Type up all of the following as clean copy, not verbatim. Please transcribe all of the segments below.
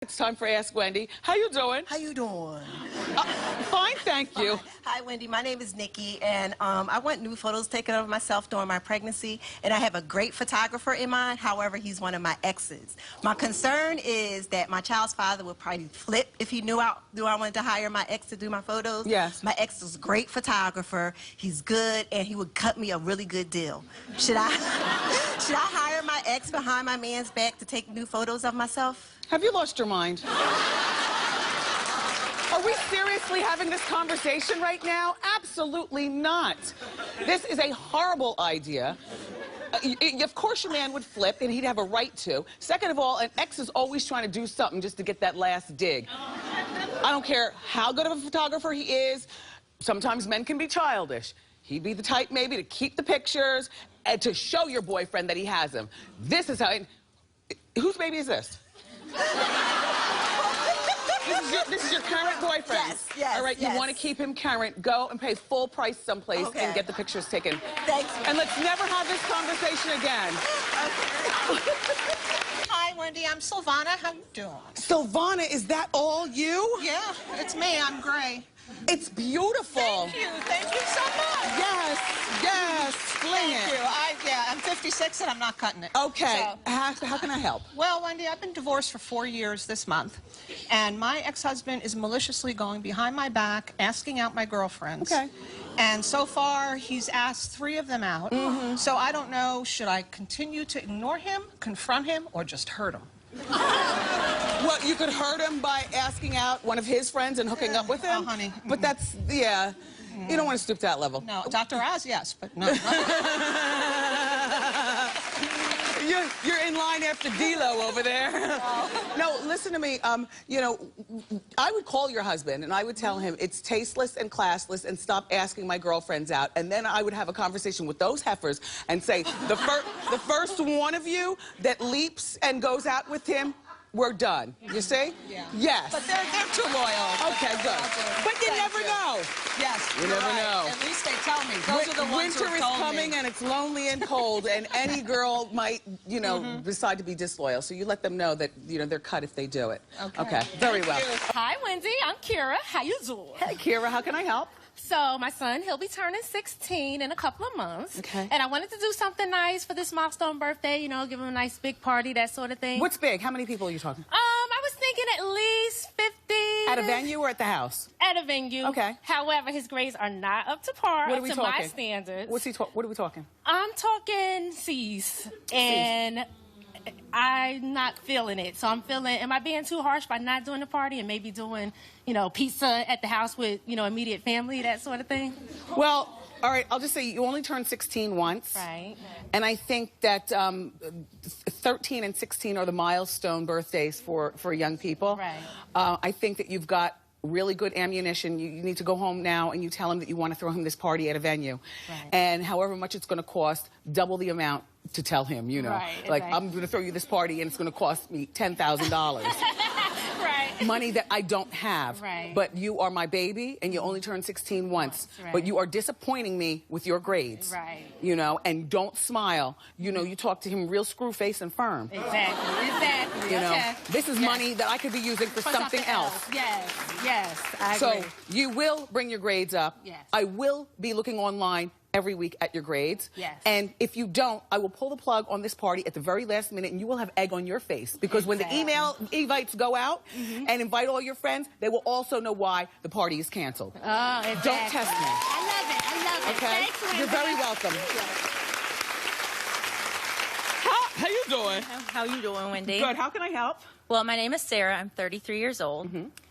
It's time for Ask Wendy. How you doing? How you doing? Fine, thank you. Hi, Wendy. My name is Nikki, and I want new photos taken of myself during my pregnancy, and I have a great photographer in mind. However, he's one of my exes. My concern is that my child's father would probably flip if he knew I wanted to hire my ex to do my photos. Yes. My ex is a great photographer. He's good, and he would cut me a really good deal. Should I hire my ex behind my man's back to take new photos of myself? Have you lost your mind? Are we seriously having this conversation right now? Absolutely not. This is a horrible idea. Of course your man would flip, and he'd have a right to. Second of all, an ex is always trying to do something just to get that last dig. I don't care how good of a photographer he is. Sometimes men can be childish. He'd be the type maybe to keep the pictures and to show your boyfriend that he has them. This is how... Whose baby is this? This is your current boyfriend? Yes, yes. All right, yes. You want to keep him current, go and pay full price someplace and get the pictures taken. Thanks. And let's never have this conversation again. Hi, Wendy. I'm Silvana. How you doing? Silvana, is that all you? Yeah, it's me. I'm Gray. It's beautiful. Thank you. Thank you so much. Yes, yes, fling Thank it. you. I'm 56 and I'm not cutting it. Okay, So, how can I help? well, Wendy, I've been divorced for 4 years this month, and my ex-husband is maliciously going behind my back, asking out my girlfriends. Okay. And so far, he's asked 3 of them out. So I don't know, should I continue to ignore him, confront him, or just hurt him? Well, you could hurt him by asking out one of his friends and hooking up with him. Oh, honey. But that's, yeah, you don't want to stoop to that level. No, Dr. Oz, yes, but no. You're in line after D-Lo over there. No, listen to me. You know, I would call your husband and I would tell him it's tasteless and classless and stop asking my girlfriends out. And then I would have a conversation with those heifers and say, the first one of you that leaps and goes out with him, we're done. You see? Yeah. Yes. But they're too loyal. Okay, good. But you never know. Yes, You never know. At least they tell me. Those are the ones who Winter is told coming me. and it's lonely and cold, and any girl might, you know, decide to be disloyal. So you let them know that, you know, they're cut if they do it. Okay. Very well. Hi, Wendy. I'm Kira. How you doing? Hey, Kira, how can I help? So, my son, he'll be turning 16 in a couple of months. Okay. And I wanted to do something nice for this milestone birthday, you know, give him a nice big party, that sort of thing. What's big? How many people are you talking? I was thinking at least 50. At a venue or at the house? At a venue. Okay. However, his grades are not up to par, What are up we to talking? my standards. What are we talking? I'm talking C's. And I'm not feeling it. So I'm feeling, am I being too harsh by not doing the party and maybe doing, you know, pizza at the house with, you know, immediate family, that sort of thing? Well, all right, I'll just say you only turned 16 once. Right. And I think that 13 and 16 are the milestone birthdays for young people. Right. I think that you've got really good ammunition. You need to go home now and you tell him that you want to throw him this party at a venue. Right. And however much it's going to cost, double the amount to tell him, you know. Right, like, right. I'm going to throw you this party and it's going to cost me $10,000. Right. Money that I don't have. Right. But you are my baby and you only turned 16 once. Right. But you are disappointing me with your grades. Right. You know, and don't smile. You know, you talk to him real screw face and firm. Exactly. You know, Okay. this is money that I could be using for something else. Yes, I So agree. you will bring your grades up. Yes. I will be looking online every week at your grades. Yes. And if you don't, I will pull the plug on this party at the very last minute and you will have egg on your face. Because when the email invites go out and invite all your friends, they will also know why the party is canceled. Oh, exactly. Don't test me. I love it. Okay? Thanks, Wendy. You're very welcome. How you doing? How you doing, Wendy? Good. How can I help? Well, my name is Sarah. I'm 33 years old.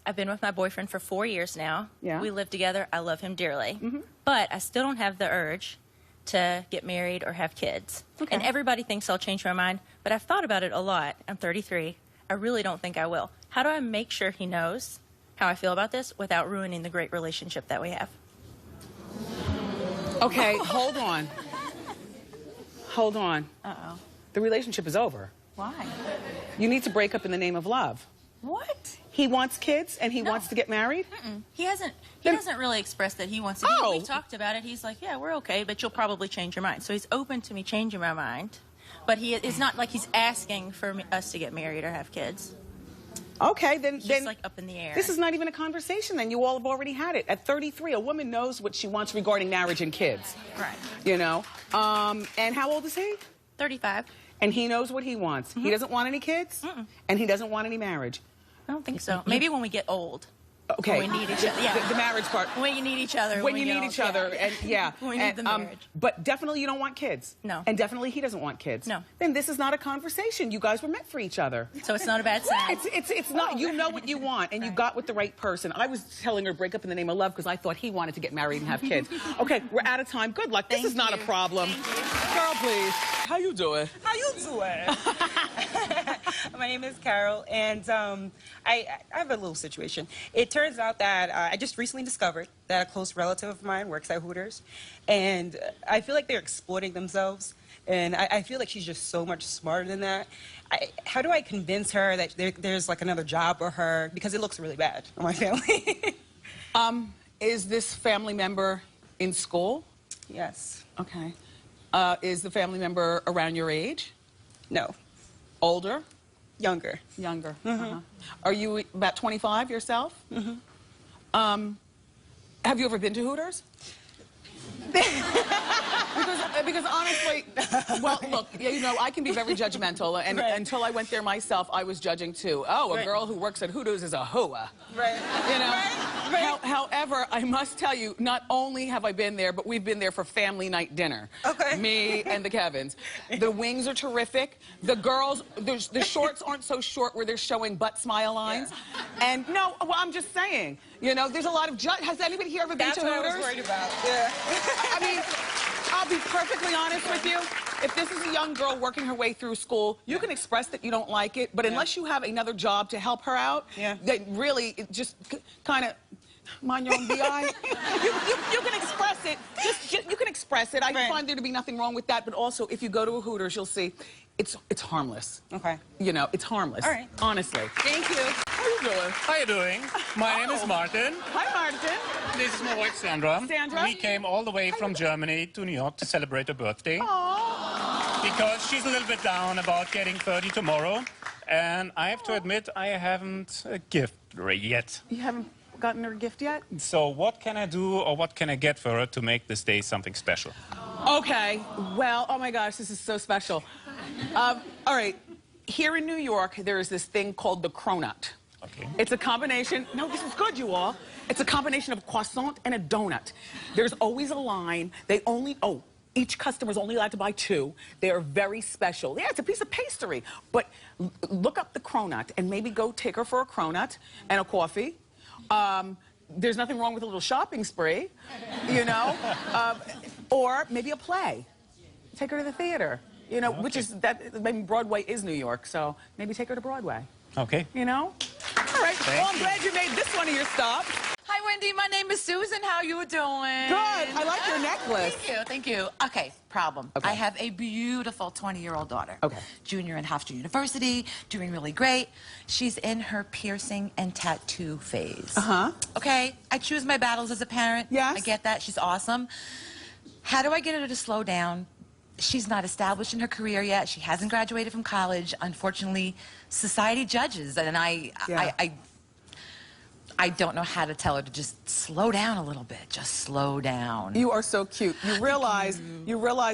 I've been with my boyfriend for 4 years now. Yeah. We live together. I love him dearly. But I still don't have the urge to get married or have kids. Okay. And everybody thinks I'll change my mind, but I've thought about it a lot. I'm 33. I really don't think I will. How do I make sure he knows how I feel about this without ruining the great relationship that we have? Okay, hold on. Hold on. Uh-oh. The relationship is over. Why? You need to break up in the name of love. What? He wants kids and he wants to get married? He doesn't really express that he wants to. Oh. We talked about it. He's like, yeah, we're okay, but you'll probably change your mind. So he's open to me changing my mind. But it's not like he's asking for us to get married or have kids. Okay, then It's just like up in the air. This is not even a conversation. Then you all have already had it. At 33, a woman knows what she wants regarding marriage and kids. Right. You know. And how old is he? 35. And he knows what he wants. He doesn't want any kids, and he doesn't want any marriage. I don't think so. Maybe when we get old. Okay. When we need each other. Yeah. The marriage part. When you need each other. When you need each other, and yeah. When we need the marriage. But definitely you don't want kids. No. And definitely he doesn't want kids. No. Then this is not a conversation. You guys were meant for each other. So it's not a bad sign. It's not. You know what you want, and you got with the right person. I was telling her break up in the name of love because I thought he wanted to get married and have kids. Okay, we're out of time. Good luck. This is not a problem. Girl, please. How you doing? How you doing? My name is Carol, and I have a little situation. It turns out that I just recently discovered that a close relative of mine works at Hooters, and I feel like they're exploiting themselves, and I feel like she's just so much smarter than that. How do I convince her that there's like another job for her, because it looks really bad on my family? Is this family member in school? Yes. Okay. Is the family member around your age? No. Older? Younger. Younger. Are you about 25 yourself? Have you ever been to Hooters? because honestly, well, look, you know, I can be very judgmental, and until I went there myself, I was judging too. Oh, a girl who works at Hooters is a hooah. Right. You know? However, I must tell you, not only have I been there, but we've been there for family night dinner. Okay. Me and the Kevins. The wings are terrific. The girls, the shorts aren't so short where they're showing butt smile lines. Yeah. And no, well, I'm just saying, you know, there's a lot of has anybody here ever been to Hooters? That's what I was worried about. Yeah. I mean, I'll be perfectly honest with you. If this is a young girl working her way through school, you can express that you don't like it, but unless you have another job to help her out, that really just kind of mind your own BI. you can express it. You can express it. I find there to be nothing wrong with that, but also if you go to a Hooters, you'll see it's harmless. Okay. You know, it's harmless. All right. Honestly. Thank you. How you doing? How you doing? My name is Martin. Hi, Martin. This is my wife, Sandra. Sandra. We came all the way from Germany to New York to celebrate her birthday. Aww. Because she's a little bit down about getting 30 tomorrow. And I have to admit, I haven't a gift yet. You haven't gotten her a gift yet? So what can I do, or what can I get for her to make this day something special? Okay, well, oh my gosh, this is so special. All right, here in New York, there is this thing called the cronut. Okay. It's a combination, no, this is good, you all. It's a combination of croissant and a donut. There's always a line. Each customer is only allowed to buy 2. They are very special. Yeah, it's a piece of pastry. But look up the cronut and maybe go take her for a cronut and a coffee. There's nothing wrong with a little shopping spree, you know, or maybe a play. Take her to the theater, you know, which is maybe Broadway is New York, so maybe take her to Broadway. Okay. You know? All right. Well, I'm glad you made this one of your stops. Hi, Wendy. My name is Susan. How you doing? Good. I like your necklace. Thank you. Thank you. Okay, problem. Okay. I have a beautiful 20-year-old daughter. Okay. Junior in Hofstra University, doing really great. She's in her piercing and tattoo phase. Uh-huh. Okay, I choose my battles as a parent. Yes. I get that. She's awesome. How do I get her to slow down? She's not established in her career yet. She hasn't graduated from college. Unfortunately, society judges, and I don't know how to tell her to just slow down a little bit. Just slow down. You are so cute. You realize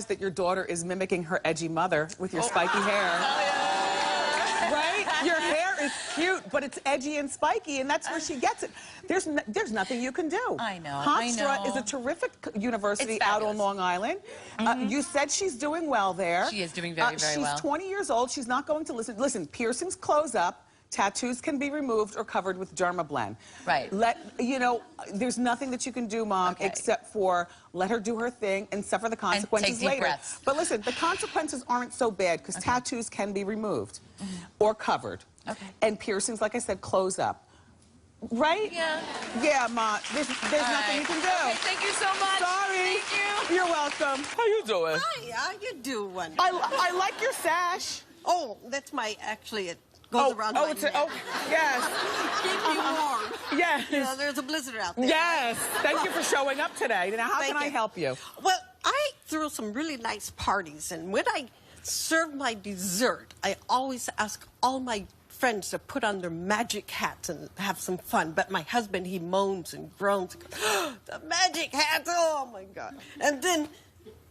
that your daughter is mimicking her edgy mother with your spiky hair. Right? Your hair is cute, but it's edgy and spiky, and that's where she gets it. There's nothing you can do. I know. Hofstra is a terrific university out on Long Island. You said she's doing well there. She is doing very well. She's 20 years old. She's not going to listen. Listen, piercings close up. Tattoos can be removed or covered with Dermablend. Right. You know, there's nothing that you can do, Mom, except for let her do her thing and suffer the consequences and take deep later. breaths. But listen, the consequences aren't so bad because tattoos can be removed or covered. Okay. And piercings, like I said, close up. Right? Yeah. Yeah, Ma. There's nothing you can do. Okay, thank you so much. Sorry. Thank you. You're welcome. How you doing? Hi, how you doing? I like your sash. Oh, that's actually it goes around my neck. Yes. Keep me warm. Yes. You know, there's a blizzard out there. Yes. Thank you for showing up today. Now, how can I help you? Well, I throw some really nice parties, and when I serve my dessert, I always ask all my friends to put on their magic hats and have some fun. But my husband, he moans and groans. And goes, oh, the magic hats, oh my God. And then,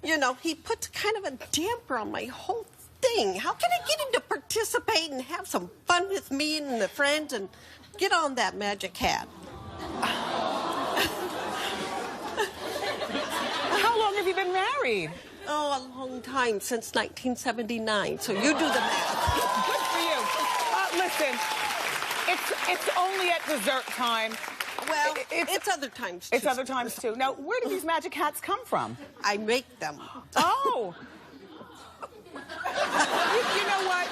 you know, he puts kind of a damper on my whole thing. How can I get him to participate and have some fun with me and the friends and get on that magic hat? How long have you been married? Oh, a long time, since 1979. So you do the math. Good for you. Listen, it's only at dessert time. Well, it's other times, too. It's other times, too. Now, where do these magic hats come from? I make them. Oh. You know what?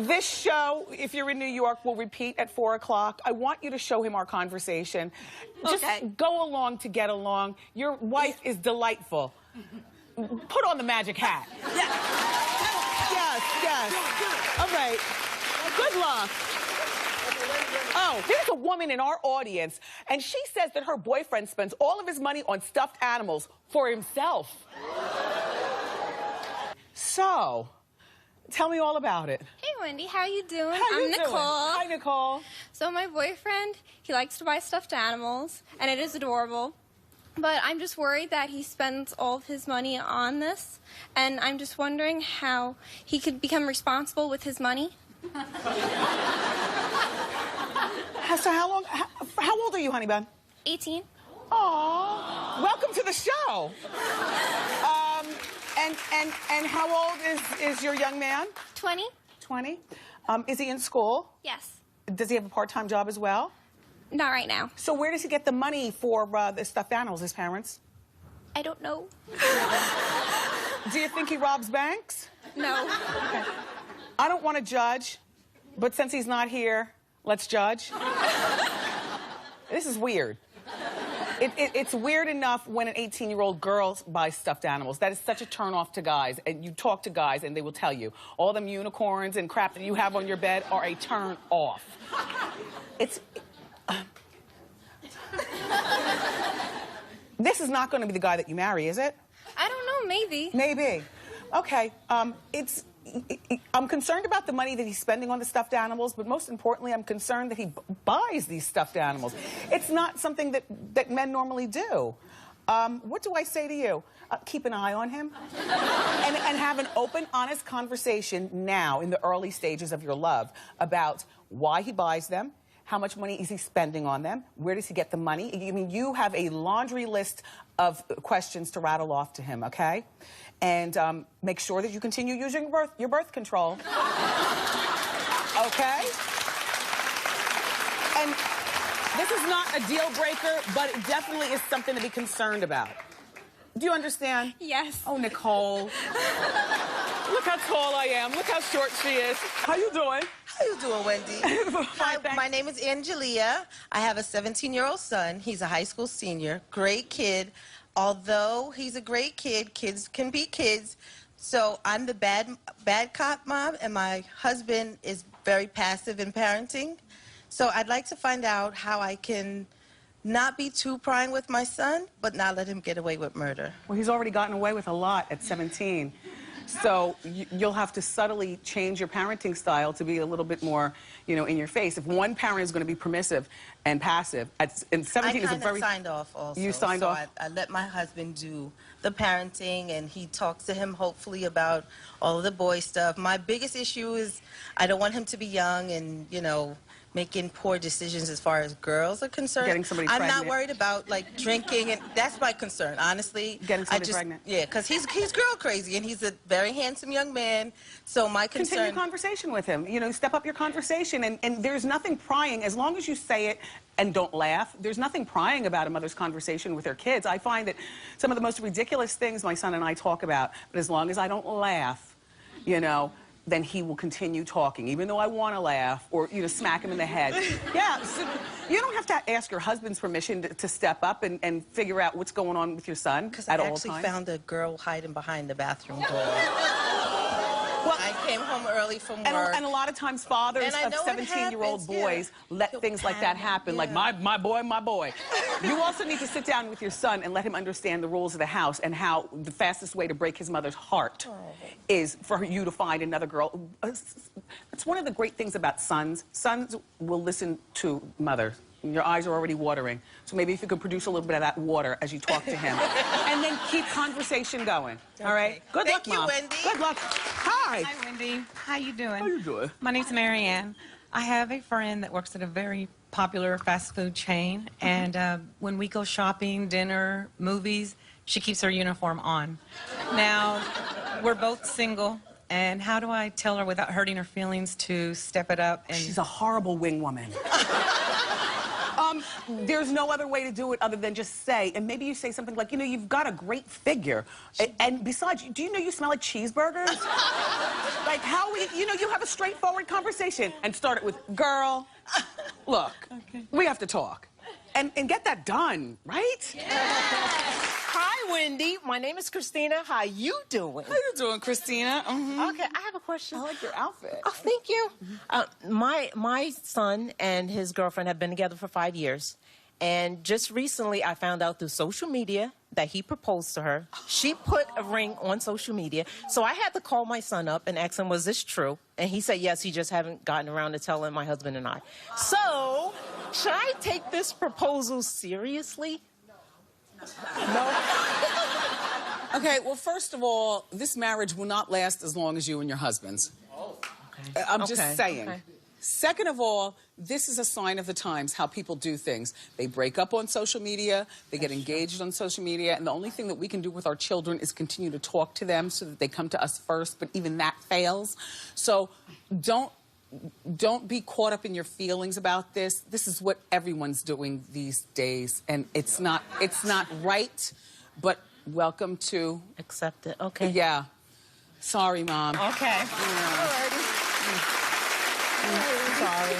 This show, if you're in New York, will repeat at 4 o'clock. I want you to show him our conversation. Just go along to get along. Your wife is delightful. Put on the magic hat. Yes. All right. Good luck. Oh, there's a woman in our audience, and she says that her boyfriend spends all of his money on stuffed animals for himself. So, tell me all about it. Hey, Wendy, how you doing? I'm Nicole. Hi, Nicole. So my boyfriend, he likes to buy stuffed animals, and it is adorable. But I'm just worried that he spends all of his money on this, and I'm just wondering how he could become responsible with his money. So how old are you, honey bun? 18. Aw, welcome to the show. And how old is your young man? 20. 20. Is he in school? Yes. Does he have a part-time job as well? Not right now. So where does he get the money for the stuffed animals, his parents? I don't know. Do you think he robs banks? No. Okay. I don't want to judge, but since he's not here, let's judge. This is weird. It's weird enough when an 18-year-old girl buys stuffed animals. That is such a turn-off to guys. And you talk to guys, and they will tell you, all them unicorns and crap that you have on your bed are a turn-off. This is not going to be the guy that you marry, is it? I don't know, maybe. Maybe. Okay. I'm concerned about the money that he's spending on the stuffed animals, but most importantly, I'm concerned that he buys these stuffed animals. It's not something that men normally do. What do I say to you? Keep an eye on him and have an open, honest conversation now in the early stages of your love about why he buys them, how much money is he spending on them, where does he get the money? I mean, you have a laundry list of questions to rattle off to him, okay? And make sure that you continue using your birth control. Okay? And this is not a deal breaker, but it definitely is something to be concerned about. Do you understand? Yes. Oh, Nicole. Look how tall I am. Look how short she is. How you doing? How you doing, Wendy? Hi, my name is Angelia. I have a 17-year-old son. He's a high school senior. Great kid. Although he's a great kid, kids can be kids. So I'm the bad cop mom, and my husband is very passive in parenting. So I'd like to find out how I can not be too prying with my son, but not let him get away with murder. Well, he's already gotten away with a lot at 17. So you'll have to subtly change your parenting style to be a little bit more, you know, in your face. If one parent is going to be permissive and passive, and 17 is a very... I signed off also. You signed off? I let my husband do the parenting, and he talks to him hopefully about all of the boy stuff. My biggest issue is I don't want him to be young and, you know, making poor decisions as far as girls are concerned. Getting somebody I'm pregnant. not worried about, like, drinking, and that's my concern, honestly. Getting somebody pregnant. Yeah, because he's girl crazy, and he's a very handsome young man, so my concern... Continue conversation with him. You know, step up your conversation, and there's nothing prying, as long as you say it and don't laugh, there's nothing prying about a mother's conversation with her kids. I find that some of the most ridiculous things my son and I talk about, but as long as I don't laugh, you know, then he will continue talking, even though I want to laugh or, you know, smack him in the head. Yeah, so you don't have to ask your husband's permission to step up and figure out what's going on with your son at all times. Because I actually found a girl hiding behind the bathroom door. Well, I came home early from work. And a lot of times fathers And I of know it 17-year-old happens, boys let He'll things like that panic, happen, like my boy. You also need to sit down with your son and let him understand the rules of the house and how the fastest way to break his mother's heart is for you to find another girl. That's one of the great things about sons. Sons will listen to mothers. Your eyes are already watering. So maybe if you could produce a little bit of that water as you talk to him. And then keep conversation going. All right? Good luck, Mom. Thank you, Wendy. Good luck. Hi. Hi, Wendy. How you doing? How you doing? My name's Marianne. I have a friend that works at a very popular fast food chain, and when we go shopping, dinner, movies, she keeps her uniform on. Now, we're both single, and how do I tell her without hurting her feelings to step it up? And She's a horrible wing woman. There's no other way to do it other than just say, and maybe you say something like, you know, you've got a great figure. And besides, do you know you smell like cheeseburgers? Like you know, you have a straightforward conversation and start it with, girl, look, we have to talk. And get that done, right? Hi, Wendy. My name is Christina. How you doing? How you doing, Christina? Okay, I have a question. I like your outfit. Oh, thank you. My son and his girlfriend have been together for 5 years. And just recently, I found out through social media that he proposed to her. She put a ring on social media. So I had to call my son up and ask him, was this true? And he said, yes, he just haven't gotten around to telling my husband and I. So, should I take this proposal seriously? No? Okay, well, first of all, this marriage will not last as long as you and your husband's. I'm just saying. Okay. Second of all, this is a sign of the times how people do things. They break up on social media, they get engaged on social media, and the only thing that we can do with our children is continue to talk to them so that they come to us first, but even that fails. So don't be caught up in your feelings about this. This is what everyone's doing these days, and it's not right, but welcome to... Accept it, okay. Yeah. Sorry, Mom. Okay. Yeah. Sorry.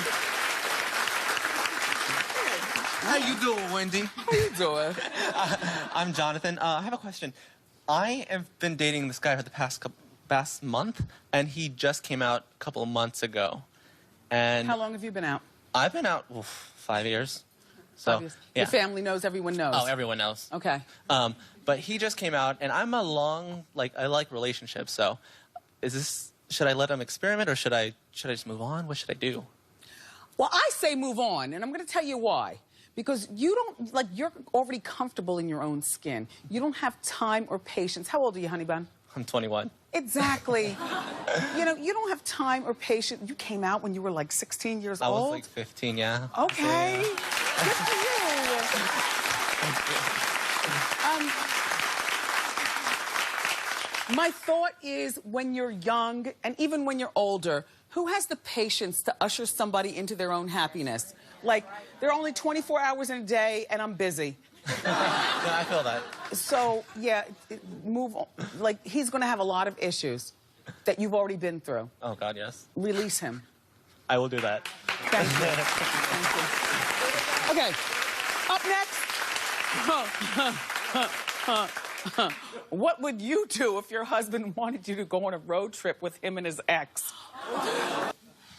How you doing, Wendy? How you doing? I'm Jonathan. I have a question. I have been dating this guy for the past month, and he just came out a couple of months ago. And How long have you been out? I've been out 5 years. So, 5 years. yeah. Your family knows, everyone knows. Oh, everyone knows. Okay. But he just came out, and I'm I like relationships. So, should I let him experiment, or should I just move on? What should I do? Well, I say move on, and I'm going to tell you why. Because you're already comfortable in your own skin. You don't have time or patience. How old are you, honey bun? I'm 21. Exactly. You know, you don't have time or patience. You came out when you were like 16 years old? I was like 15, yeah. Okay. Yeah. Good for you. My thought is, when you're young, and even when you're older, who has the patience to usher somebody into their own happiness? Like, there are only 24 hours in a day, and I'm busy. Yeah, I feel that. So, yeah, move on. Like, he's going to have a lot of issues that you've already been through. Oh, God, yes. Release him. I will do that. Thank you. Thank you. Okay, up next. What would you do if your husband wanted you to go on a road trip with him and his ex?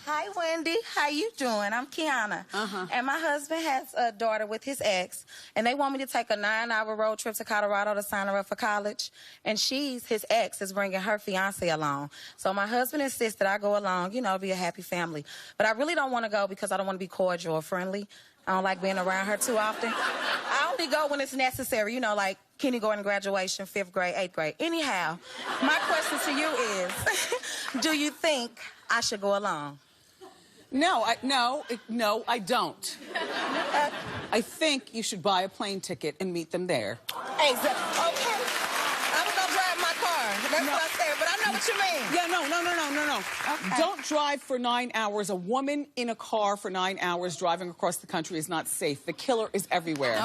Hi, Wendy. How you doing? I'm Kiana. And my husband has a daughter with his ex, and they want me to take a 9-hour road trip to Colorado to sign her up for college. And his ex, is bringing her fiance along. So my husband insists that I go along, you know, be a happy family. But I really don't want to go because I don't want to be cordial or friendly. I don't like being around her too often. I only go when it's necessary, you know, like kindergarten graduation, 5th grade, 8th grade. Anyhow, my question to you is, do you think I should go along? No, I don't. I think you should buy a plane ticket and meet them there. Exactly. Okay. I was gonna drive my car. That's what I said, but I know what you mean. Yeah, no. Okay. Don't drive for 9 hours. A woman in a car for 9 hours driving across the country is not safe. The killer is everywhere.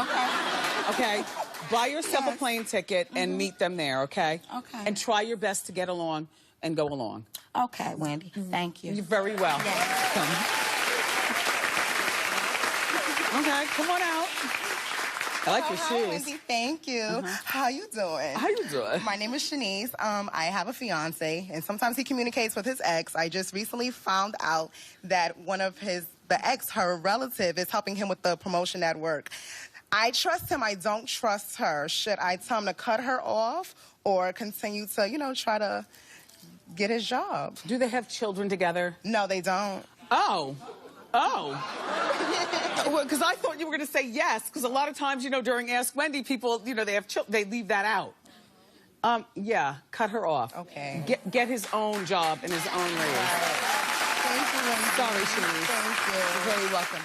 Okay? Buy yourself a plane ticket and meet them there, okay? Okay. And try your best to get along and go along. Okay, Wendy. Thank you. You're very welcome. Okay, come on out. I like your Hi, shoes. Wendy. Thank you. How you doing? How you doing? My name is Shanice. I have a fiance, and sometimes he communicates with his ex. I just recently found out that one of the ex, her relative, is helping him with the promotion at work. I trust him. I don't trust her. Should I tell him to cut her off or continue to, you know, try to get his job? Do they have children together? No, they don't. Oh. Well, because I thought you were going to say yes, because a lot of times, you know, during Ask Wendy, people, you know, they have they leave that out. Yeah, cut her off. Okay. Get his own job and his own raise. Thank you, Wendy. Sorry, Shanice. Thank you. You're very welcome.